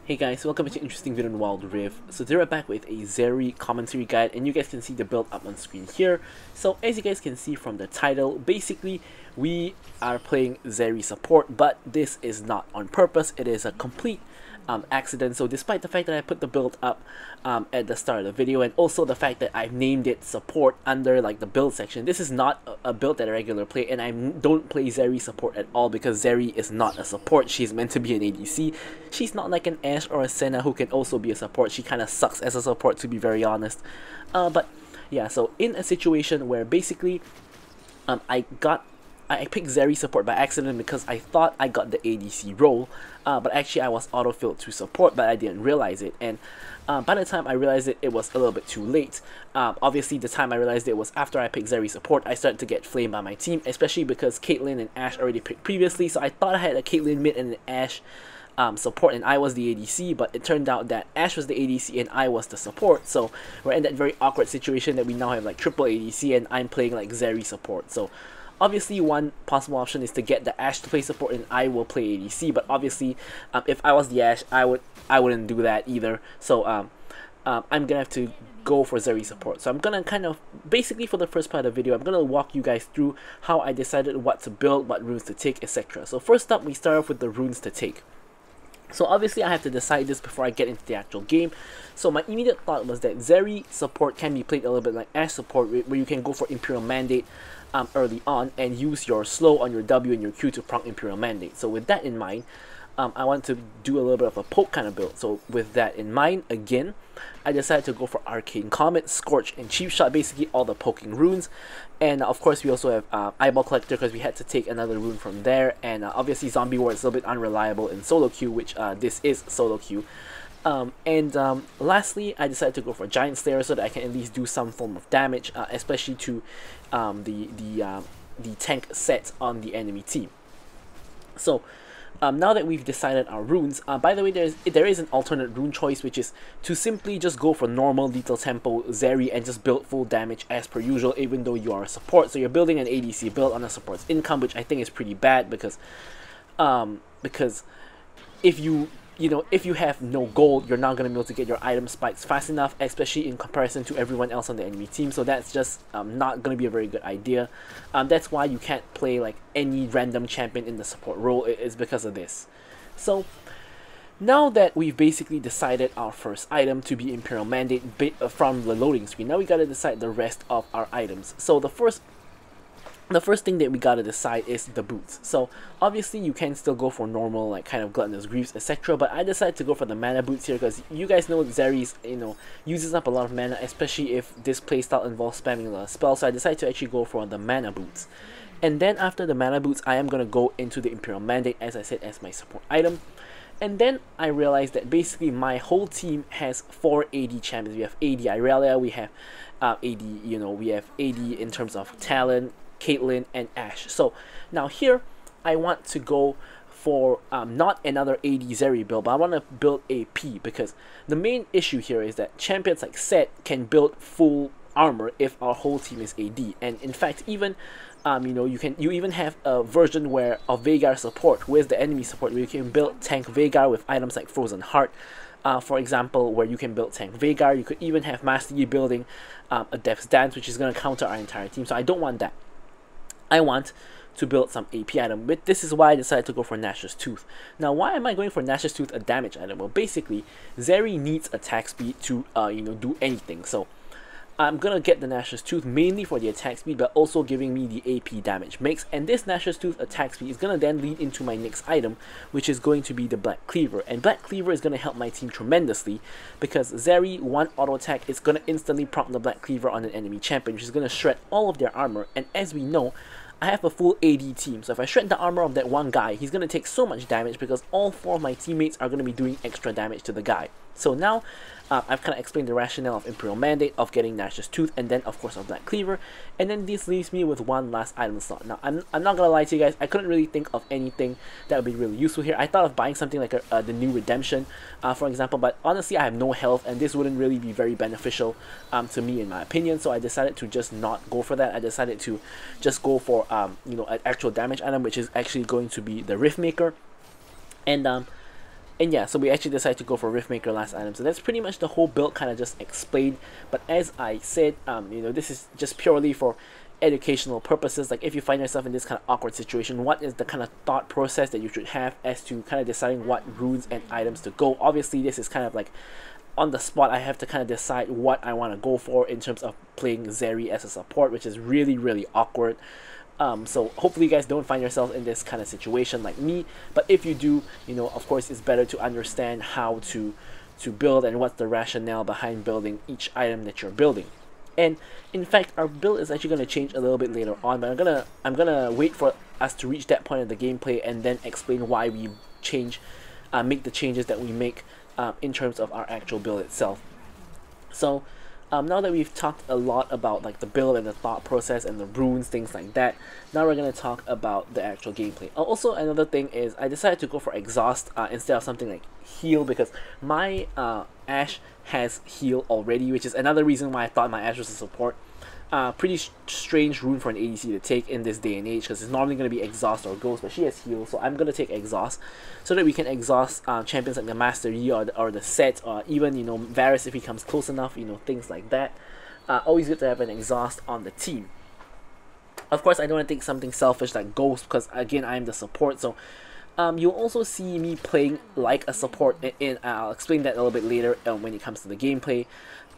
Hey guys, welcome to an interesting video on Wild Rift. So today we're back with a Zeri commentary guide, and you guys can see the build up on screen here. So as you guys can see from the title, basically we are playing Zeri support, but this is not on purpose. It is a complete accident. So despite the fact that I put the build up at the start of the video, and also the fact that I've named it support under like the build section, this is not a build that I regular play, and I don't play Zeri support at all because Zeri is not a support. She's meant to be an ADC. She's not like an Ashe or a Senna who can also be a support. She kind of sucks as a support, to be very honest. But yeah, so in a situation where basically I picked Zeri support by accident because I thought I got the ADC role, but actually I was autofilled to support, but I didn't realize it. And by the time I realized it, it was a little bit too late. Obviously, the time I realized it was after I picked Zeri support. I started to get flamed by my team, especially because Caitlyn and Ashe already picked previously. So I thought I had a Caitlyn mid and an Ashe support, and I was the ADC, but it turned out that Ashe was the ADC and I was the support. So we're in that very awkward situation that we now have like triple ADC and I'm playing like Zeri support. So obviously one possible option is to get the Ashe to play support and I will play ADC, but obviously if I was the Ashe, I wouldn't do that either. So I'm gonna have to go for Zeri support. So I'm gonna kind of, basically for the first part of the video, I'm gonna walk you guys through how I decided what to build, what runes to take, etc. So first up, we start off with the runes to take. So obviously I have to decide this before I get into the actual game. So my immediate thought was that Zeri support can be played a little bit like Ashe support, where you can go for Imperial Mandate early on and use your slow on your W and your Q to proc Imperial Mandate. So with that in mind, I want to do a little bit of a poke kind of build. So with that in mind, again, I decided to go for Arcane Comet, Scorch, and Cheap Shot, basically all the poking runes. And of course we also have Eyeball Collector because we had to take another rune from there. And obviously Zombie Ward is a little bit unreliable in solo queue, which this is solo queue. Lastly, I decided to go for Giant Slayer so that I can at least do some form of damage, especially to the tank set on the enemy team. So now that we've decided our runes, by the way, there is an alternate rune choice, which is to simply just go for normal lethal tempo Zeri and just build full damage as per usual, even though you are a support. So you're building an ADC build on a support's income, which I think is pretty bad because if you have no gold, you're not going to be able to get your item spikes fast enough, especially in comparison to everyone else on the enemy team. So that's just not going to be a very good idea. That's why you can't play like any random champion in the support role. It's because of this. So now that we've basically decided our first item to be Imperial Mandate from the loading screen, now we got to decide the rest of our items. So the first thing that we gotta decide is the boots. So obviously you can still go for normal like kind of gluttonous greaves, etc. But I decided to go for the mana boots here because you guys know Zeri's uses up a lot of mana, especially if this playstyle involves spamming the spell. So I decided to actually go for the mana boots. And then after the mana boots, I am gonna go into the Imperial Mandate, as I said, as my support item. And then I realized that basically my whole team has 4 AD champions. We have AD Irelia, we have AD, we have AD in terms of talent, Caitlyn, and Ashe. So now here I want to go for not another AD Zeri build, but I want to build AP, because the main issue here is that champions like Set can build full armor if our whole team is AD. And in fact, even you even have a version where of Veigar support with the enemy support, where you can build tank Veigar with items like Frozen Heart, for example, where you can build tank Veigar. You could even have Master Yi building a Death's Dance, which is going to counter our entire team. So I don't want that. I want to build some AP item, but this is why I decided to go for Nash's Tooth. Now, why am I going for Nash's Tooth, a damage item? Well, basically, Zeri needs attack speed to do anything. So I'm gonna get the Nash's Tooth mainly for the attack speed, but also giving me the AP damage mix. And this Nash's Tooth attack speed is gonna then lead into my next item, which is going to be the Black Cleaver. And Black Cleaver is gonna help my team tremendously because Zeri, one auto attack is gonna instantly prompt the Black Cleaver on an enemy champion, which is gonna shred all of their armor. And as we know, I have a full AD team, so if I shred the armor of that one guy, he's going to take so much damage because all 4 of my teammates are going to be doing extra damage to the guy. So now I've kind of explained the rationale of Imperial Mandate, of getting Nash's Tooth, and then of course of Black Cleaver. And then this leaves me with one last item slot. Now I'm not gonna lie to you guys, I couldn't really think of anything that would be really useful here. I thought of buying something like the new Redemption, for example, but honestly I have no health and this wouldn't really be very beneficial to me in my opinion. So I decided to just not go for that. I decided to just go for an actual damage item, which is actually going to be the Riftmaker. And And yeah, so we actually decided to go for Riftmaker last item. So that's pretty much the whole build kind of just explained. But as I said, you know, this is just purely for educational purposes. Like if you find yourself in this kind of awkward situation, what is the kind of thought process that you should have as to kind of deciding what runes and items to go. Obviously, this is kind of like on the spot. I have to kind of decide what I want to go for in terms of playing Zeri as a support, which is really awkward. So hopefully you guys don't find yourself in this kind of situation like me, but if you do, you know, of course it's better to understand how to build and what's the rationale behind building each item that you're building. And in fact, our build is actually going to change a little bit later on, but I'm gonna wait for us to reach that point in the gameplay and then explain why we make the changes that we make in terms of our actual build itself. So now that we've talked a lot about like the build and the thought process and the runes, things like that, now we're going to talk about the actual gameplay. Also, another thing is I decided to go for exhaust instead of something like heal, because my Ashe has heal already, which is another reason why I thought my Ashe was a support. Pretty strange rune for an ADC to take in this day and age, because it's normally going to be exhaust or ghost, but she has heal, so I'm going to take exhaust so that we can exhaust champions like the Master Yi or the Set, or even, you know, Varus if he comes close enough, you know, things like that. Always good to have an exhaust on the team. Of course, I don't want to take something selfish like ghost, because again, I'm the support, so you'll also see me playing like a support I'll explain that a little bit later when it comes to the gameplay.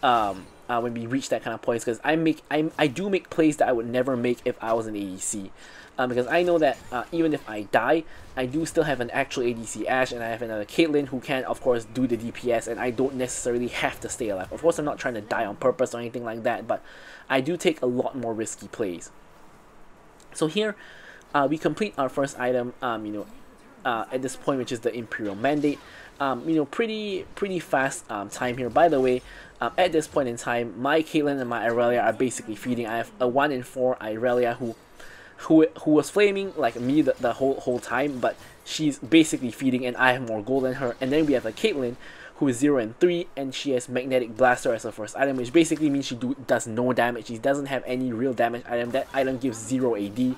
When we reach that kind of points, because I do make plays that I would never make if I was an ADC, because I know that even if I die, I do still have an actual ADC Ashe, and I have another Caitlyn who can of course do the DPS, and I don't necessarily have to stay alive. Of course, I'm not trying to die on purpose or anything like that, but I do take a lot more risky plays. So here we complete our first item, you know, at this point, which is the Imperial Mandate. You know, pretty fast time here. By the way, at this point in time, my Caitlyn and my Irelia are basically feeding. I have a 1 in 4 Irelia who was flaming like me the whole time, but she's basically feeding, and I have more gold than her. And then we have a Caitlyn who is 0 and 3, and she has Magnetic Blaster as her first item, which basically means she does no damage. She doesn't have any real damage item. That item gives 0 AD.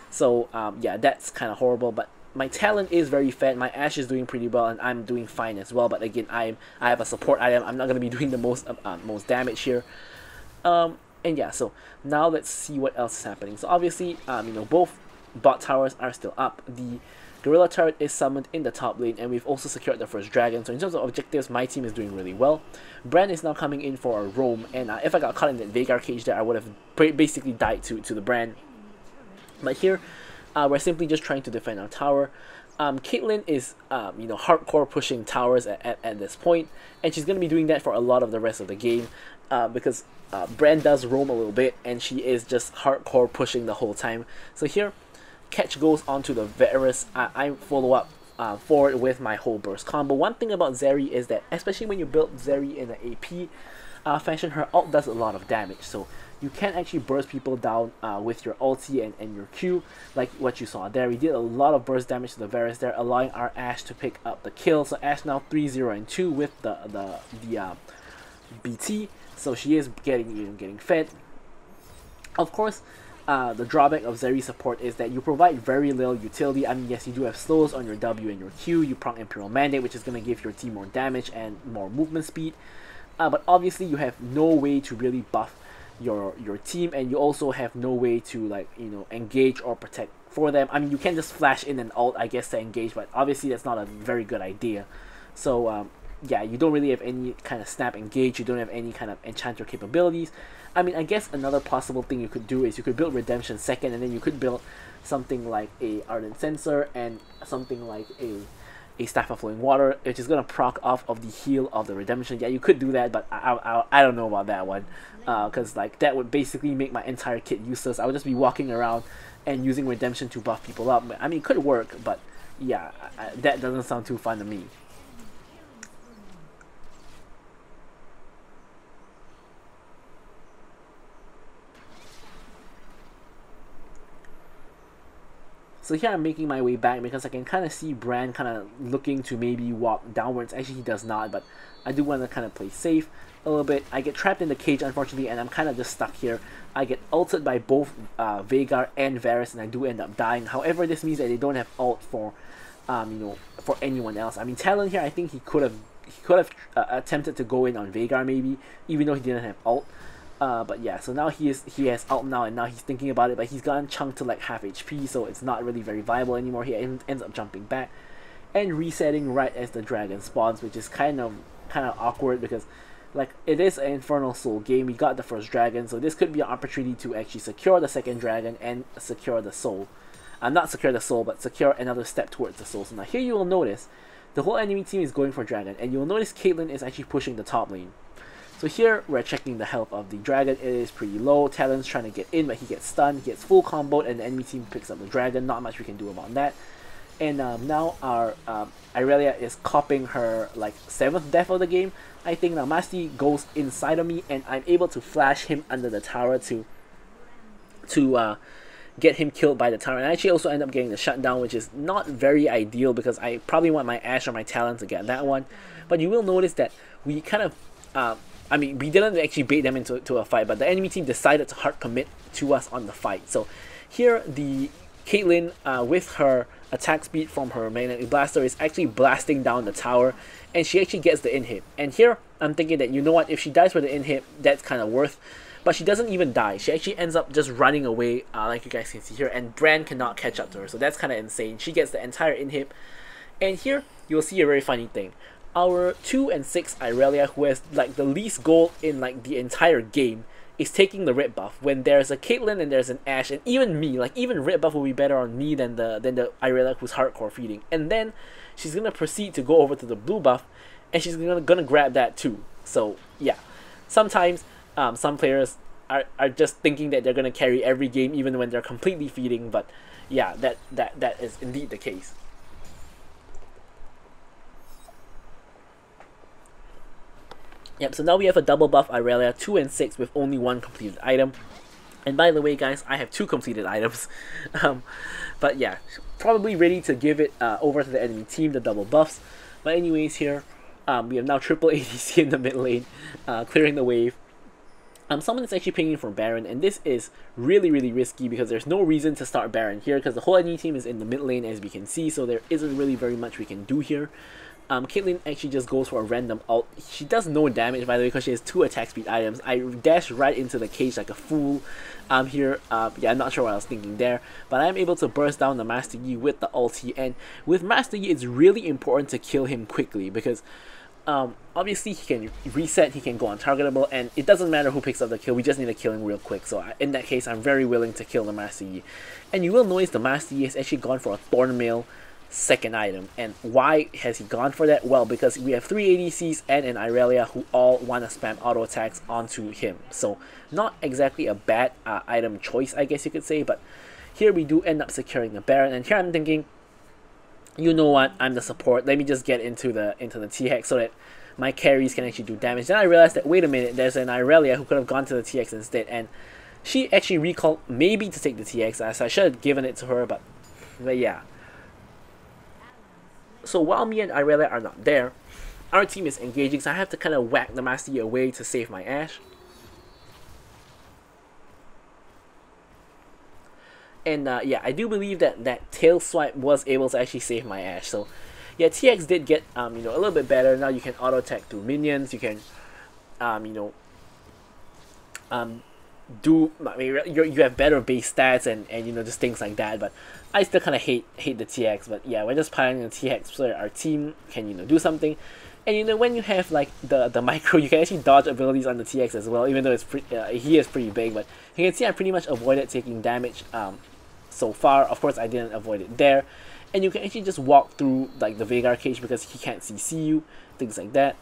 So yeah, that's kind of horrible, but my talent is very fed. My Ashe is doing pretty well, and I'm doing fine as well. But again, I have a support item. I'm not going to be doing the most damage here. And yeah, so now let's see what else is happening. So obviously, you know, both bot towers are still up. The Gorilla turret is summoned in the top lane, and we've also secured the first dragon. So in terms of objectives, my team is doing really well. Bran is now coming in for a roam, and if I got caught in that Veigar cage there, I would have basically died to the Bran. But here, we're simply just trying to defend our tower. Caitlyn is, you know, hardcore pushing towers at this point, and she's going to be doing that for a lot of the rest of the game, because Bran does roam a little bit, and she is just hardcore pushing the whole time. So here, catch goes onto the Varus. I follow up forward with my whole burst combo. One thing about Zeri is that, especially when you build Zeri in the AP fashion, her ult does a lot of damage. So you can actually burst people down with your ulti and your Q, like what you saw there. We did a lot of burst damage to the Varus there, allowing our Ashe to pick up the kill. So Ashe now 3-0 and 2 with the BT. So she is getting fed. Of course, the drawback of Zeri support is that you provide very little utility. I mean, yes, you do have slows on your W and your Q. You proc Imperial Mandate, which is going to give your team more damage and more movement speed. But obviously, you have no way to really buff your team, and you also have no way to, like, you know, engage or protect for them. I mean, you can just flash in and ult, I guess, to engage, but obviously that's not a very good idea. So yeah, you don't really have any kind of snap engage. You don't have any kind of enchanter capabilities. I mean, I guess another possible thing you could do is you could build Redemption second, and then you could build something like a Ardent Sensor and something like a Staff of Flowing Water, which is going to proc off of the heal of the Redemption. Yeah, you could do that, but I don't know about that one, because like that would basically make my entire kit useless. I would just be walking around and using Redemption to buff people up. I mean, it could work, but yeah, that doesn't sound too fun to me. So here I'm making my way back because I can kind of see Bran kind of looking to maybe walk downwards. Actually, he does not, but I do want to kind of play safe a little bit. I get trapped in the cage, unfortunately, and I'm kind of just stuck here. I get ulted by both Veigar and Varus, and I do end up dying. However, this means that they don't have ult for for anyone else. I mean, Talon here, I think he could have attempted to go in on Veigar maybe, even though he didn't have ult. But yeah, so now he has ult now, and now he's thinking about it, but he's gotten chunked to like half HP, so it's not really very viable anymore. He ends up jumping back and resetting right as the dragon spawns, which is kind of awkward because like it is an Infernal Soul game. We got the first dragon, so this could be an opportunity to actually secure the second dragon and secure the soul. Not secure the soul, but secure another step towards the soul. So now here you will notice the whole enemy team is going for dragon, and you'll notice Caitlyn is actually pushing the top lane. So here we're checking the health of the dragon. It is pretty low. Talon's trying to get in, but he gets stunned, he gets full comboed, and the enemy team picks up the dragon. Not much we can do about that. And now our Irelia is copying her like 7th death of the game. I think now Masti goes inside of me, and I'm able to flash him under the tower to get him killed by the tower. And I actually also end up getting the shutdown, which is not very ideal because I probably want my Ashe or my Talon to get that one. But you will notice that we kind of I mean, we didn't actually bait them into a fight, but the enemy team decided to hard commit to us on the fight. So here the Caitlyn with her attack speed from her magnetic blaster is actually blasting down the tower, and she actually gets the inhib. And here I'm thinking that, you know what, if she dies for the inhib, that's kind of worth. But she doesn't even die. She actually ends up just running away, like you guys can see here, and Bran cannot catch up to her. So that's kind of insane. She gets the entire inhib. And here you'll see a very funny thing. Our 2 and 6 Irelia, who has like the least gold in like the entire game, is taking the red buff when there's a Caitlyn and there's an Ashe, and even me, like even red buff will be better on me than the Irelia who's hardcore feeding. And then she's gonna proceed to go over to the blue buff, and she's gonna grab that too. So yeah, sometimes some players are just thinking that they're gonna carry every game even when they're completely feeding, but yeah, that is indeed the case. Yep, so now we have a double buff Irelia, 2 and 6 with only 1 completed item. And by the way, guys, I have 2 completed items. But yeah, probably ready to give it over to the enemy team, the double buffs. But anyways, here we have now triple ADC in the mid lane, clearing the wave. Someone is actually pinging for Baron, and this is really risky because there's no reason to start Baron here because the whole enemy team is in the mid lane, as we can see, so there isn't really very much we can do here. Caitlyn actually just goes for a random ult. She does no damage, by the way, because she has 2 attack speed items. I dash right into the cage like a fool here. Yeah, I'm not sure what I was thinking there, but I'm able to burst down the Master Yi with the ulti, and with Master Yi it's really important to kill him quickly because obviously he can reset, he can go untargetable, and it doesn't matter who picks up the kill, we just need to kill him real quick. So in that case, I'm very willing to kill the Master Yi. And you will notice the Master Yi has actually gone for a Thornmail second item. And why has he gone for that? Well, because we have 3 ADCs and an Irelia who all want to spam auto attacks onto him. So not exactly a bad item choice, I guess you could say, but here we do end up securing the Baron. And here I'm thinking, you know what, I'm the support, let me just get into the TX so that my carries can actually do damage. Then I realized that, wait a minute, there's an Irelia who could have gone to the TX instead, and she actually recalled maybe to take the TX, so I should have given it to her, but yeah. So while me and Irelia are not there, our team is engaging, so I have to kind of whack the Master Yi away to save my Ashe. And yeah, I do believe that tail swipe was able to actually save my Ashe. So yeah, TX did get you know, a little bit better. Now you can auto attack through minions. You can you know, do, I mean, you have better base stats and you know, just things like that. But I still kind of hate the TX. But yeah, we're just piling the TX so that our team can, you know, do something. And you know, when you have like the micro, you can actually dodge abilities on the TX as well, even though it's he is pretty big. But you can see I pretty much avoided taking damage so far. Of course, I didn't avoid it there. And you can actually just walk through like the Veigar cage because he can't CC you, things like that.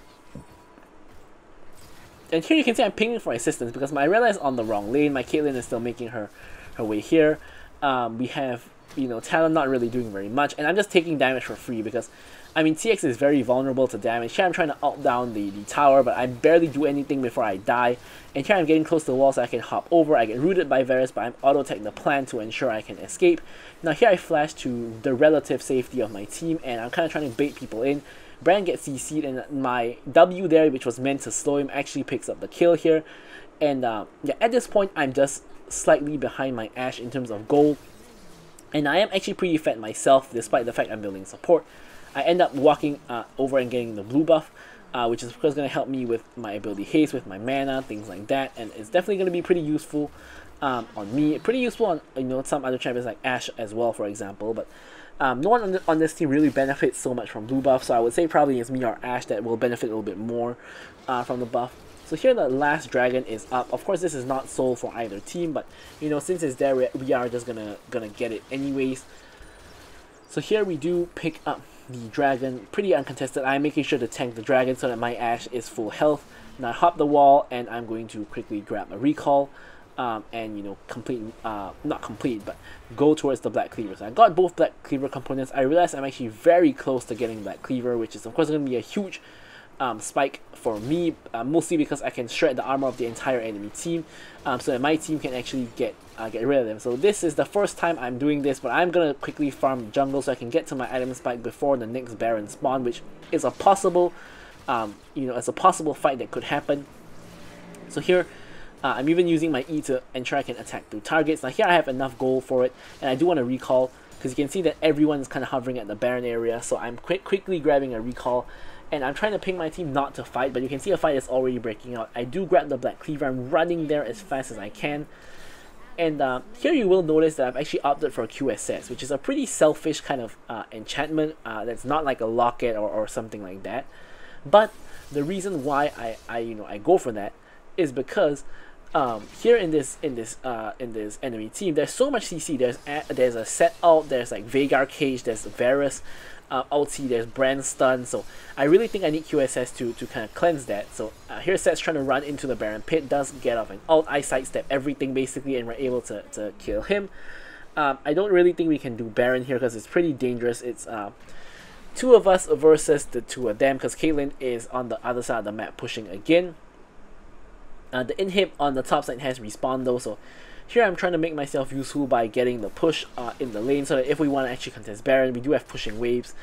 And here you can see I'm pinging for assistance because my Irelia is on the wrong lane. My Caitlyn is still making her way here. We have, you know, Talon not really doing very much, and I'm just taking damage for free because, I mean, TX is very vulnerable to damage. Here I'm trying to ult down the tower, but I barely do anything before I die. And here I'm getting close to the wall so I can hop over. I get rooted by Varus, but I'm auto-attacking the plant to ensure I can escape. Now here I flash to the relative safety of my team, and I'm kind of trying to bait people in. Bran gets CC'd, and my W there, which was meant to slow him, actually picks up the kill here. And yeah, at this point, I'm just slightly behind my Ashe in terms of gold. And I am actually pretty fed myself, despite the fact I'm building support. I end up walking over and getting the blue buff, which is of course going to help me with my ability haste, with my mana, things like that, and it's definitely going to be pretty useful on me. Pretty useful on some other champions like Ashe as well, for example. But no one on this team really benefits so much from blue buff, so I would say probably it's me or Ashe that will benefit a little bit more from the buff. So here the last dragon is up. Of course, this is not sold for either team, but since it's there, we are just gonna get it anyways. So here we do pick up the dragon, pretty uncontested. I'm making sure to tank the dragon so that my Ashe is full health. Now I hop the wall and I'm going to quickly grab a recall and complete, not complete, but go towards the Black Cleaver. So I got both Black Cleaver components. I realized I'm actually very close to getting Black Cleaver, which is of course going to be a huge spike for me, mostly because I can shred the armor of the entire enemy team, so that my team can actually get rid of them. So this is the first time I'm doing this, but I'm gonna quickly farm jungle so I can get to my item spike before the next Baron spawn, which is a possible, it's a possible fight that could happen. So here, I'm even using my E to ensure I can attack through targets. Now here I have enough gold for it, and I do want to recall because you can see that everyone is kind of hovering at the Baron area. So I'm quickly grabbing a recall. And I'm trying to ping my team not to fight, but you can see a fight is already breaking out. I do grab the Black Cleaver. I'm running there as fast as I can. And here you will notice that I've actually opted for QSS, which is a pretty selfish kind of enchantment that's not like a locket or something like that. But the reason why I go for that is because here in this enemy team, there's so much CC. There's a set ult, there's like Veigar Cage, there's Varus ulti, there's Brand Stun, so I really think I need QSS to kind of cleanse that. So here Set's trying to run into the Baron Pit, does get off an ult, I sidestep everything basically, and we're able to kill him. I don't really think we can do Baron here because it's pretty dangerous. It's two of us versus the two of them, because Caitlyn is on the other side of the map pushing again. The inhib on the top side has respawned though, so here I'm trying to make myself useful by getting the push in the lane, so that if we want to actually contest Baron, we do have pushing waves.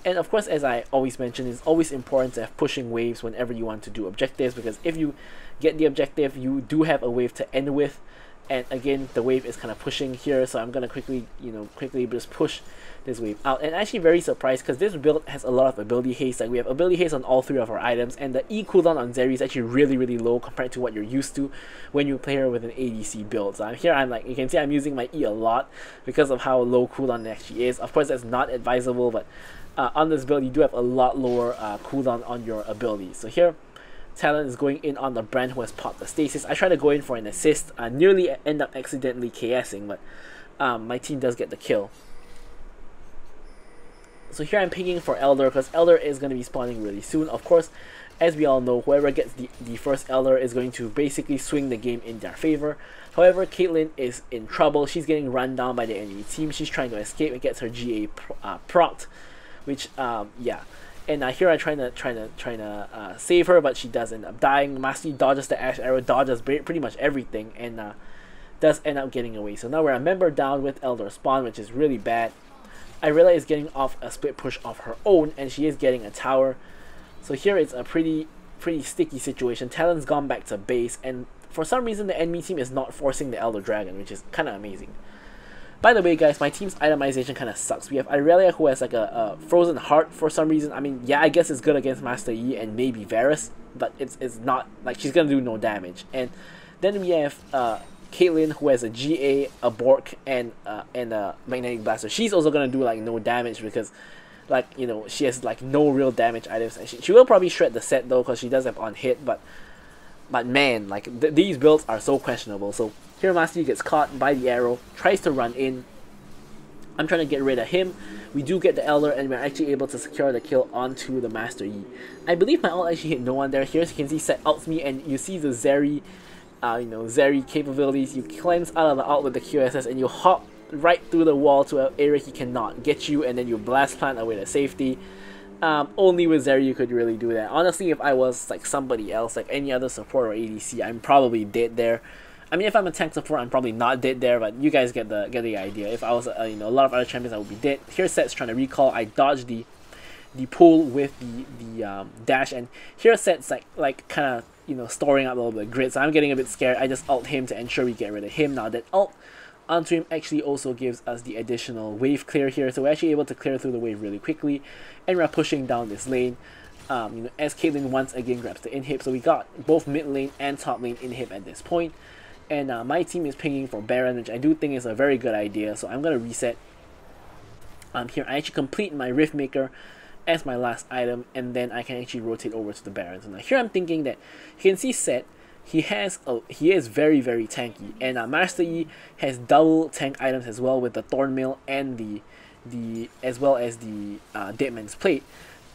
And of course, as I always mention, it's always important to have pushing waves whenever you want to do objectives, because if you get the objective, you do have a wave to end with. And again, the wave is kind of pushing here, so I'm gonna quickly just push this wave out. And actually very surprised because this build has a lot of ability haste. Like we have ability haste on all three of our items, and the E cooldown on Zeri is actually really low compared to what you're used to when you play her with an ADC build. So here I'm like, you can see I'm using my E a lot because of how low cooldown it actually is. Of course, that's not advisable, but on this build you do have a lot lower cooldown on your abilities. So here Talon is going in on the Brand who has popped the stasis. I try to go in for an assist, nearly end up accidentally KSing, but my team does get the kill. So here I'm picking for Elder because Elder is going to be spawning really soon. Of course, as we all know, whoever gets the first Elder is going to basically swing the game in their favor. However, Caitlyn is in trouble. She's getting run down by the enemy team. She's trying to escape and gets her GA procced, which yeah. And here I'm trying to save her, but she does end up dying. Mastery dodges the Ashe arrow, dodges pretty much everything, and does end up getting away. So now we're a member down with Elder spawn, which is really bad. Irelia is getting off a split push of her own, and she is getting a tower. So here it's a pretty sticky situation. Talon's gone back to base, and for some reason the enemy team is not forcing the Elder Dragon, which is kind of amazing. By the way, guys, my team's itemization kind of sucks. We have Irelia who has like a frozen heart for some reason. I mean, yeah, I guess it's good against Master Yi and maybe Varus, but it's not, like, she's gonna do no damage. And then we have Caitlyn who has a GA, a Bork, and a Magnetic Blaster. She's also gonna do like no damage because, like, you know, she has like no real damage items. And she will probably shred the set though because she does have on hit, but man, like these builds are so questionable. So here Master Yi gets caught by the arrow, tries to run in. I'm trying to get rid of him. We do get the Elder, and we're actually able to secure the kill onto the Master Yi. I believe my ult actually hit no one there. Here you can see Set ults me, and you see the Zeri, Zeri capabilities. You cleanse out of the ult with the QSS, and you hop right through the wall to an area he cannot get you, and then you blast plant away to safety. Only with Zeri you could really do that. Honestly, if I was like somebody else, like any other support or ADC, I'm probably dead there. I mean, if I'm a tank support, I'm probably not dead there, but you guys get the idea. If I was a lot of other champions, I would be dead. Here Set's trying to recall. I dodged the pull with the dash, and here Set's like kind of storing up a little bit of grid. So I'm getting a bit scared. I just ult him to ensure we get rid of him. Now that ult onto him actually also gives us the additional wave clear here, so we're actually able to clear through the wave really quickly, and we're pushing down this lane. As Caitlyn once again grabs the inhib, so we got both mid lane and top lane inhib at this point, and my team is pinging for Baron, which I do think is a very good idea, so I'm going to reset. Here I actually complete my Rift Maker as my last item, and then I can actually rotate over to the Baron. So now here I'm thinking that you can see Set, he is very tanky, and Master Yi has double tank items as well with the Thornmail and the as well as the Deadman's Plate.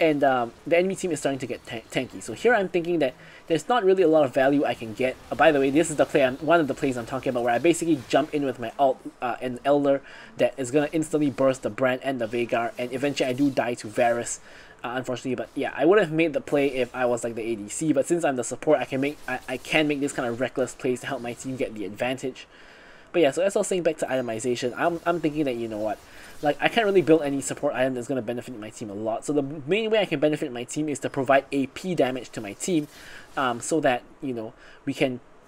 And the enemy team is starting to get tanky. So here I'm thinking that there's not really a lot of value I can get. By the way, this is the play, one of the plays I'm talking about, where I basically jump in with my ult and Elder that is going to instantly burst the Brand and the Veigar, and eventually I do die to Varus, unfortunately. But yeah, I would have made the play if I was like the ADC, but since I'm the support, I can make this kind of reckless plays to help my team get the advantage. But yeah, so as I was saying, back to itemization, I'm thinking that, you know what, like, I can't really build any support item that's going to benefit my team a lot. So the main way I can benefit my team is to provide AP damage to my team, so that, you know,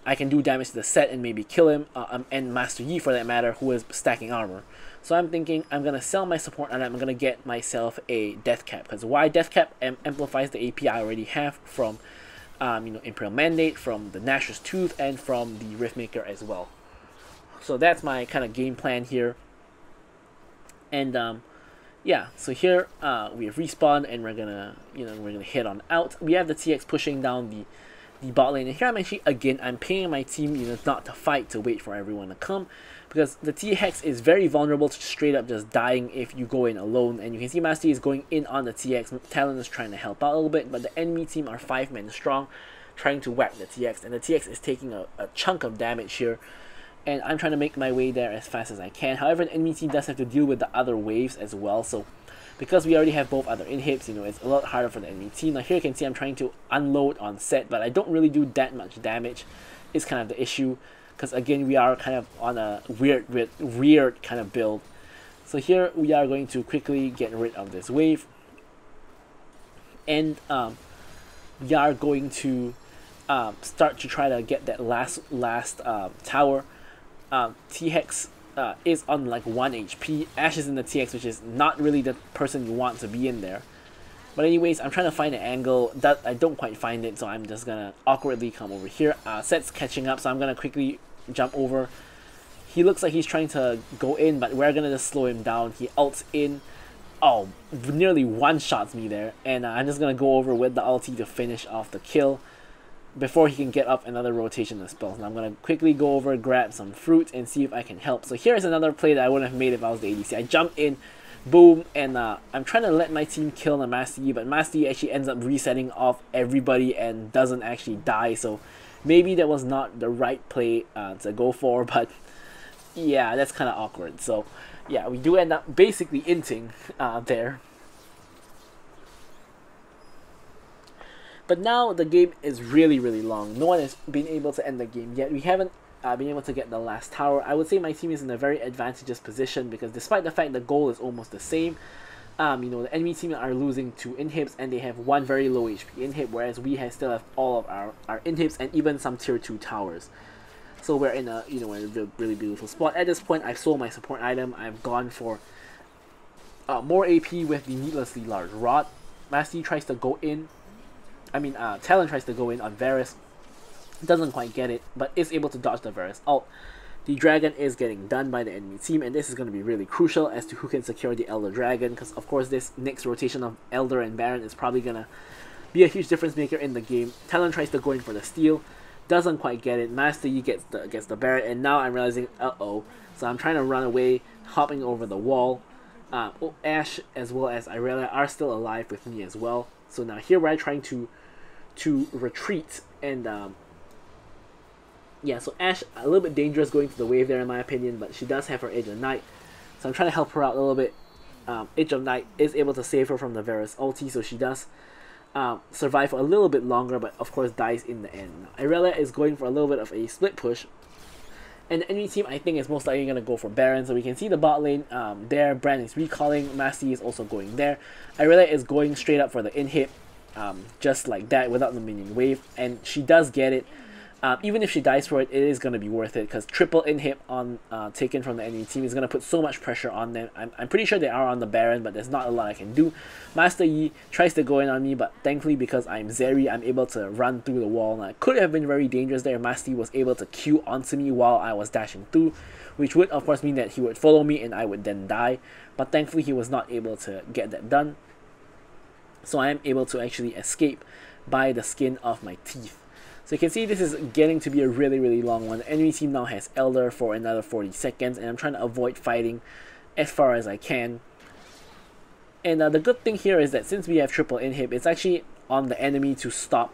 I can do damage to the Set and maybe kill him, and Master Yi for that matter, who is stacking armor. So I'm thinking I'm going to sell my support item, I'm going to get myself a Death Cap, because why Death Cap amplifies the AP I already have from, Imperial Mandate, from the Nashor's Tooth, and from the Rift Maker as well. So that's my kind of game plan here. And yeah, so here we have respawned, and we're gonna head on out. We have the TX pushing down the bot lane, and here I'm paying my team, not to fight, to wait for everyone to come, because the T-Hex is very vulnerable to straight up just dying if you go in alone. And you can see Master is going in on the TX. Talon is trying to help out a little bit, but the enemy team are 5 men strong, trying to whack the TX, and the TX is taking a chunk of damage here. And I'm trying to make my way there as fast as I can. However, the enemy team does have to deal with the other waves as well. So because we already have both other inhibs, it's a lot harder for the enemy team. Now here you can see I'm trying to unload on Set, but I don't really do that much damage. Is kind of the issue, because again we are kind of on a weird kind of build. So here we are going to quickly get rid of this wave, and we are going to start to try to get that last tower. T-Hex is on like 1 HP. Ashe is in the TX, which is not really the person you want to be in there. But anyways, I'm trying to find an angle that I don't quite find it, so I'm just gonna awkwardly come over here. Set's catching up, so I'm gonna quickly jump over. He looks like he's trying to go in, but we're gonna just slow him down. He ults in. Oh, nearly one-shots me there, and I'm just gonna go over with the ulti to finish off the kill before he can get up another rotation of spells. And I'm going to quickly go over, grab some fruit, and see if I can help. So here's another play that I wouldn't have made if I was the ADC. I jump in, boom, and I'm trying to let my team kill the Master Yi, but Master Yi actually ends up resetting off everybody and doesn't actually die. So maybe that was not the right play to go for, but yeah, that's kind of awkward. So yeah, we do end up basically inting there. But now the game is really long. No one has been able to end the game yet. We haven't been able to get the last tower. I would say my team is in a very advantageous position, because despite the fact the goal is almost the same, the enemy team are losing 2 inhibs, and they have 1 very low HP inhib, whereas we still have all of our inhibs and even some tier 2 towers. So we're in a in a really beautiful spot. At this point, I've sold my support item. I've gone for more AP with the needlessly large rod. Master tries to go in. Talon tries to go in on Varus, doesn't quite get it, but is able to dodge the Varus ult. The dragon is getting done by the enemy team, and this is going to be really crucial as to who can secure the Elder Dragon, because of course this next rotation of Elder and Baron is probably going to be a huge difference maker in the game. Talon tries to go in for the steal, doesn't quite get it. Master Yi gets the Baron, and now I'm realizing, so I'm trying to run away, hopping over the wall. Ashe as well as Irelia are still alive with me as well. So now here we're trying to retreat, and yeah, so Ashe a little bit dangerous going to the wave there in my opinion, but she does have her Edge of Night, so I'm trying to help her out a little bit. Edge of Night is able to save her from the Varus ulti, so she does survive for a little bit longer, but of course dies in the end. Irelia is going for a little bit of a split push, and the enemy team I think is most likely going to go for Baron. So we can see the bot lane there. Brand is recalling. Master is also going there. Irelia is going straight up for the inhib, just like that, without the minion wave, and she does get it. Even if she dies for it, it is going to be worth it, because triple inhib on taken from the enemy team is going to put so much pressure on them. I'm pretty sure they are on the Baron, but there's not a lot I can do. Master Yi tries to go in on me, but thankfully because I'm Zeri, I'm able to run through the wall. Now, it could have been very dangerous there. Master Yi was able to Q onto me while I was dashing through, which would of course mean that he would follow me and I would then die. But thankfully he was not able to get that done. So I am able to actually escape by the skin of my teeth. So you can see this is getting to be a really long one. The enemy team now has Elder for another 40 seconds, and I'm trying to avoid fighting as far as I can. And the good thing here is that since we have triple inhib, it's actually on the enemy to stop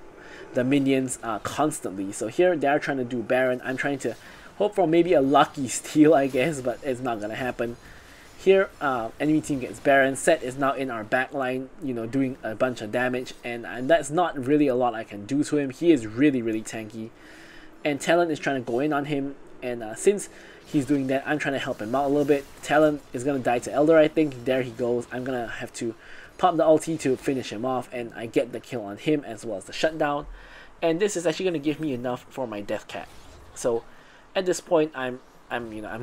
the minions constantly. So here they are trying to do Baron. I'm trying to hope for maybe a lucky steal, I guess, but it's not gonna happen. Here, enemy team gets Baron. Set is now in our backline, you know, doing a bunch of damage, and that's not really a lot I can do to him. He is really tanky, and Talon is trying to go in on him, and since he's doing that, I'm trying to help him out a little bit. Talon is gonna die to Elder, I think. There he goes. I'm gonna have to pop the ulti to finish him off, and I get the kill on him as well as the shutdown. And this is actually gonna give me enough for my death cap. So at this point, I'm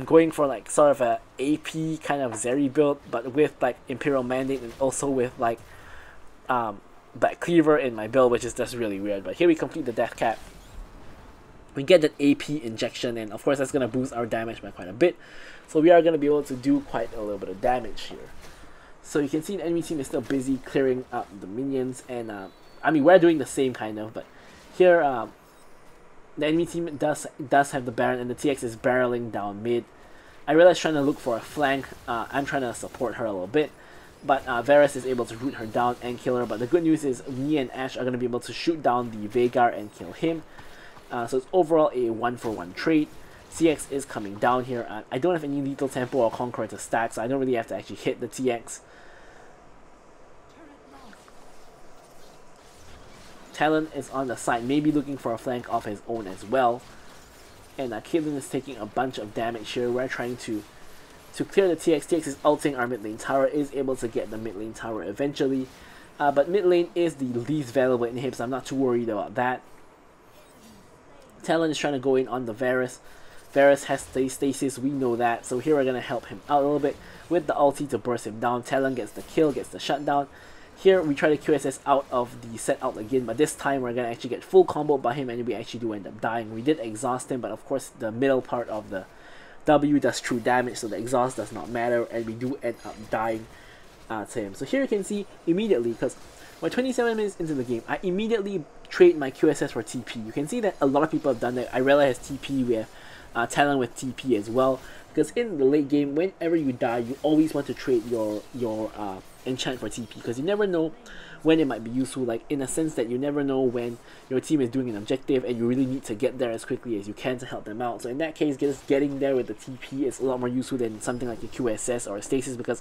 going for like sort of a AP kind of Zeri build, but with like Imperial Mandate and also with like Black Cleaver in my build, which is just really weird. But here we complete the death cap. We get that AP injection, and of course that's gonna boost our damage by quite a bit. So we are gonna be able to do quite a little bit of damage here. So you can see the enemy team is still busy clearing up the minions, and I mean we're doing the same kind of, but here the enemy team does have the Baron, and the TX is barreling down mid. I realize trying to look for a flank. I'm trying to support her a little bit, but Varus is able to root her down and kill her. But the good news is me and Ashe are going to be able to shoot down the Veigar and kill him. So it's overall a 1-for-1 trade. CX is coming down here. I don't have any Lethal Tempo or Conqueror to stack, so I don't really have to actually hit the TX. Talon is on the side, maybe looking for a flank of his own as well. And Caitlyn is taking a bunch of damage here. We're trying to clear the TX. TX is ulting our mid lane tower, is able to get the mid lane tower eventually. But mid lane is the least valuable inhib, so I'm not too worried about that. Talon is trying to go in on the Varus. Varus has stasis, we know that. So here we're going to help him out a little bit with the ulti to burst him down. Talon gets the kill, gets the shutdown. Here we try to QSS out of the set out again, but this time we're going to actually get full combo by him, and we actually do end up dying. We did exhaust him, but of course the middle part of the W does true damage, so the exhaust does not matter, and we do end up dying to him. So here you can see immediately, because we're 27 minutes into the game, I immediately trade my QSS for TP. You can see that a lot of people have done that. Irelia has TP, we have Talon with TP as well, because in the late game, whenever you die, you always want to trade your enchant for TP, because you never know when it might be useful, like in a sense that you never know when your team is doing an objective and you really need to get there as quickly as you can to help them out. So in that case, just getting there with the TP is a lot more useful than something like a QSS or a stasis, because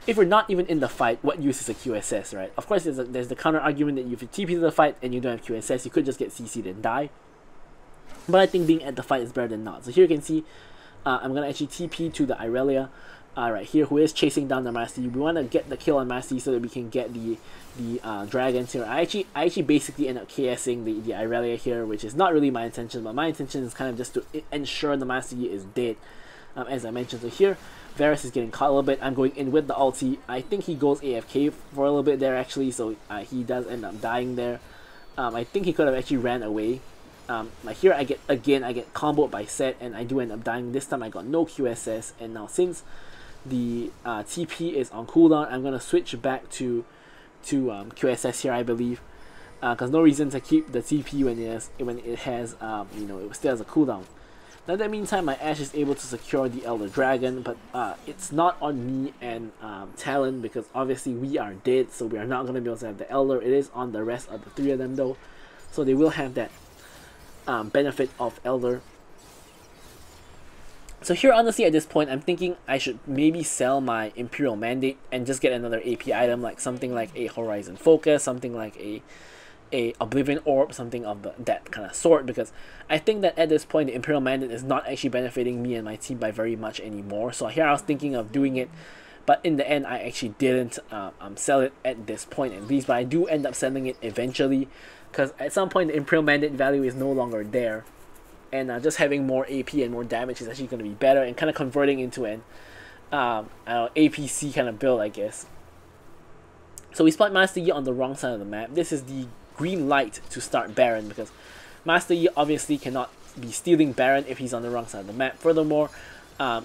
if you're not even in the fight, what use is a QSS, right? Of course, there's the counter argument that if you TP to the fight and you don't have QSS, you could just get CC'd and die. But I think being at the fight is better than not. So here you can see I'm going to actually TP to the Irelia right here, who is chasing down the Master Yi. We want to get the kill on Master Yi so that we can get the dragons here. I actually basically end up KSing the Irelia here, which is not really my intention, but my intention is kind of just to ensure the Master Yi is dead, as I mentioned. So here, Varus is getting caught a little bit. I'm going in with the ulti. I think he goes AFK for a little bit there actually, so he does end up dying there. I think he could have actually ran away. Like here I get comboed by Set, and I do end up dying. This time I got no QSS, and now since the TP is on cooldown, I'm gonna switch back to QSS here, I believe, because no reason to keep the TP when it has you know, it still has a cooldown. Now in the meantime, my Ashe is able to secure the Elder Dragon, but it's not on me and Talon, because obviously we are dead, so we are not gonna be able to have the Elder. It is on the rest of the three of them though, so they will have that benefit of Elder. So here, honestly, at this point, I'm thinking I should maybe sell my Imperial Mandate and just get another AP item, like something like a Horizon Focus, something like a Oblivion Orb, something of that kind of sort, because I think that at this point, the Imperial Mandate is not actually benefiting me and my team by very much anymore. So here I was thinking of doing it, but in the end, I actually didn't sell it at this point at least, but I do end up selling it eventually. because at some point the Imperial Mandate value is no longer there, and just having more AP and more damage is actually going to be better, and kind of converting into an APC kind of build, I guess. So we spot Master Yi on the wrong side of the map. This is the green light to start Baron, because Master Yi obviously cannot be stealing Baron if he's on the wrong side of the map. Furthermore,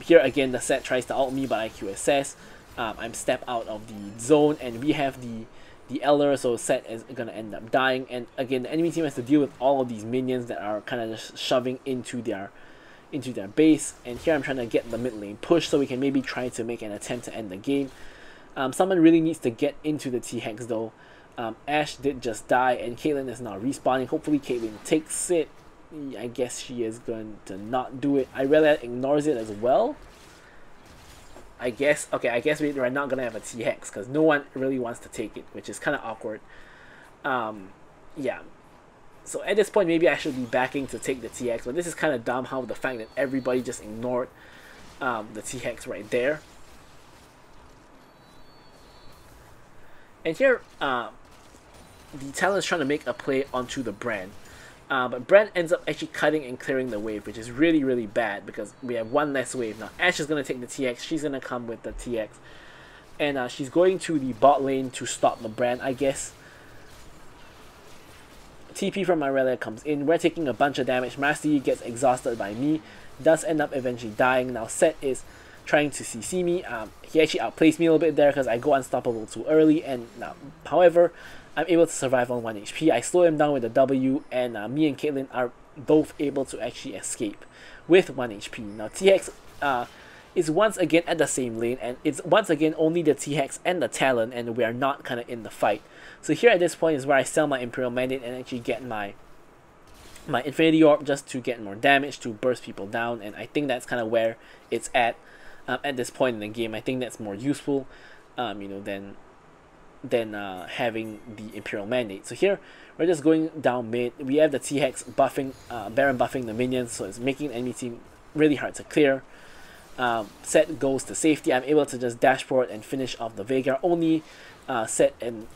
here again the set tries to ult me, but I QSS. I'm step out of the zone, and we have the Elder, so set is gonna end up dying. And again, the enemy team has to deal with all of these minions that are kind of just shoving into their base. And here I'm trying to get the mid lane push so we can maybe try to make an attempt to end the game. Someone really needs to get into the T-Hex though. Ashe did just die, and Caitlyn is now respawning. Hopefully Caitlyn takes it. I guess she is going to not do it. Irelia ignores it as well. I guess we're not going to have a T-Hex because no one really wants to take it, which is kind of awkward. Yeah. So at this point, maybe I should be backing to take the T-Hex, but this is kind of dumb how the fact that everybody just ignored the T-Hex right there. And here, the Talon is trying to make a play onto the Brand. But Brand ends up actually cutting and clearing the wave, which is really, really bad because we have one less wave. Now Ashe is going to take the TX, she's going to come with the TX. And she's going to the bot lane to stop the Brand, I guess. TP from Irelia comes in, we're taking a bunch of damage. Master Yi gets exhausted by me, does end up eventually dying. Now Set is trying to CC me. He actually outplays me a little bit there because I go unstoppable too early, and now, however, I'm able to survive on 1 HP. I slow him down with a W, and me and Caitlyn are both able to actually escape with 1 HP. Now TX is once again at the same lane, and it's once again only the TX and the Talon, and we are not kind of in the fight. So here at this point is where I sell my Imperial Mandate and actually get my Infinity Orb just to get more damage, to burst people down, and I think that's kind of where it's at this point in the game. I think that's more useful, you know, than having the Imperial Mandate. So here we're just going down mid. We have the T-Hex buffing, Baron buffing the minions, so it's making the enemy team really hard to clear. Set goes to safety. I'm able to just dash forward and finish off the Veigar. Only Set and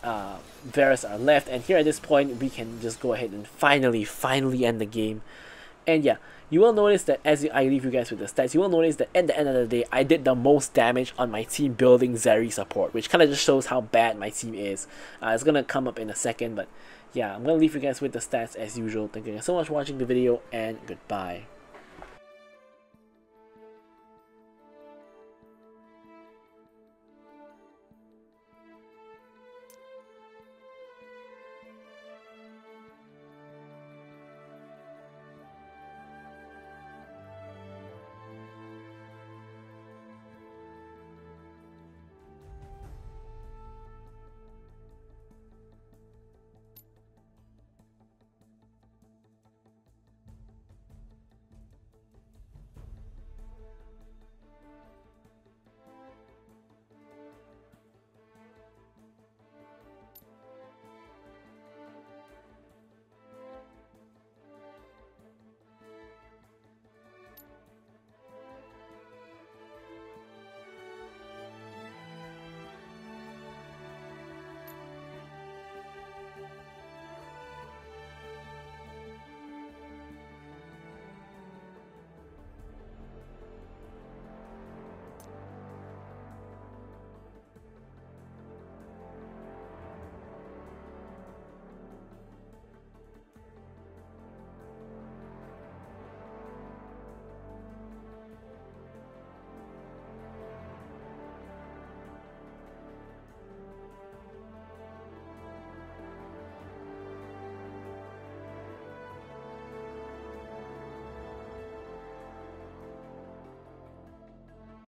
Varus are left, and here at this point we can just go ahead and finally end the game. And yeah, you will notice that as I leave you guys with the stats, you will notice that at the end of the day, I did the most damage on my team building Zeri support, which kind of just shows how bad my team is. It's going to come up in a second, but yeah, I'm going to leave you guys with the stats as usual. Thank you guys so much for watching the video, and goodbye.